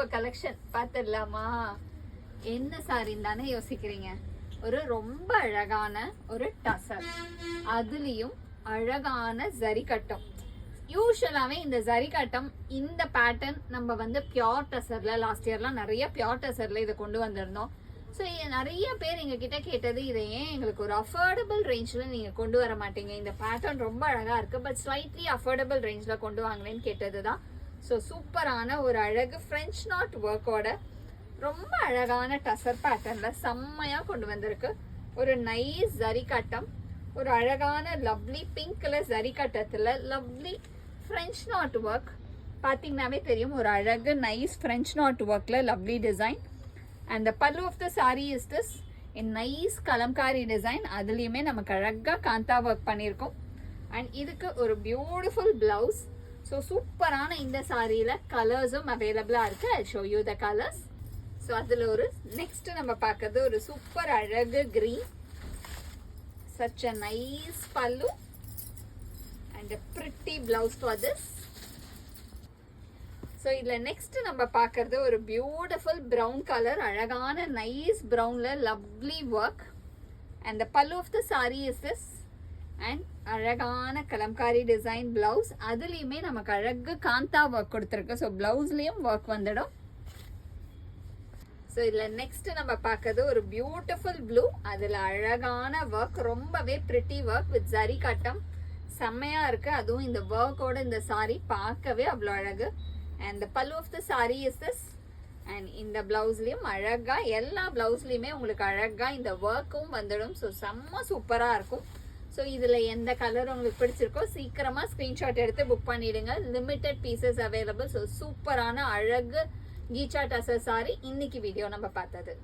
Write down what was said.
Super collection பார்த்துடலாமா? என்ன சாரின்னு தானே யோசிக்கிறீங்க? ஒரு ரொம்ப அழகான ஒரு டசர், அதுலயும் அழகான ஜரி கட்டம். யூஸ்வலாவே இந்த ஜரி கட்டம் இந்த பேட்டர்ன் நம்ம வந்து பியோர் டசர்ல லாஸ்ட் இயர்லாம் நிறைய பியோர் டசர்ல இதை கொண்டு வந்திருந்தோம். ஸோ நிறைய பேர் எங்ககிட்ட கேட்டது, இதை ஏன் எங்களுக்கு ஒரு அஃபோர்டபுள் ரேஞ்சில் நீங்கள் கொண்டு வர மாட்டீங்க, இந்த பேட்டர்ன் ரொம்ப அழகாக இருக்குது பட் ஸ்லைட்லி அஃபோர்டபுள் ரேஞ்சில் கொண்டு வாங்கினேன்னு கேட்டது தான். ஸோ சூப்பரான ஒரு அழகு ஃப்ரெஞ்ச் நாட் ஒர்க்கோட ரொம்ப அழகான டசர் பேட்டர்னில் செம்மையாக கொண்டு வந்திருக்கு. ஒரு நைஸ் ஜரி கட்டம், ஒரு அழகான லவ்லி பிங்க் கலர் ஜரி கட்டத்தில் லவ்லி ஃப்ரெஞ்ச் நாட் ஒர்க் பார்த்தீங்கன்னாவே தெரியும். ஒரு அழகு நைஸ் ஃப்ரெஞ்ச் நாட் ஒர்க்கில் lovely design. And the pallu of the saree is this in nice kalamkari design. அதுலயுமே நமக்கு அழகா காந்தா ஒர்க் பண்ணியிருக்கோம். அண்ட் இதுக்கு ஒரு பியூட்டிஃபுல் பிளவுஸ். ஸோ சூப்பரான இந்த சாரியில கலர்ஸும் அவைலபிளா இருக்கு. I show you the colours. So அதுல ஒரு நெக்ஸ்ட் நம்ம பார்க்கறது ஒரு சூப்பர் அழகு green, such a nice pallu and a pretty blouse for this. So இதில் நெக்ஸ்ட் நம்ம பார்க்கறது ஒரு பியூட்டிஃபுல் ப்ரௌன் கலர், அழகான நைஸ் ப்ரௌனில் lovely work. And the pallu of the sari is this. And அழகான கலம்காரி டிசைன் பிளவுஸ், அதுலேயுமே நமக்கு அழகு காந்தா ஒர்க் கொடுத்துருக்கு. ஸோ பிளவுஸ்லேயும் ஒர்க் வந்துடும். ஸோ இதில் நெக்ஸ்ட் நம்ம பார்க்கறது ஒரு பியூட்டிஃபுல் ப்ளூ, அதில் அழகான ஒர்க், ரொம்பவே பிரிட்டி ஒர்க் வித் ஜரி கட்டம், செம்மையாக இருக்குது. அதுவும் இந்த ஒர்க்கோட இந்த சாரி பார்க்கவே அவ்வளோ அழகு. And the pallu of the saree is this. And இந்த பிளவுஸ்லயும் அழகா, எல்லா பிளவுஸ்லயுமே உங்களுக்கு அழகா இந்த ஒர்க்கும் வந்துடும். ஸோ செம்ம சூப்பரா இருக்கும். ஸோ இதுல எந்த கலர் உங்களுக்கு பிடிச்சிருக்கோ சீக்கிரமா ஸ்கிரீன்ஷாட் எடுத்து புக் பண்ணிடுங்க. Limited pieces available. ஸோ சூப்பரான அழகு கீச்சா டசர் சாரி இன்னைக்கு வீடியோ நம்ம பார்த்தது.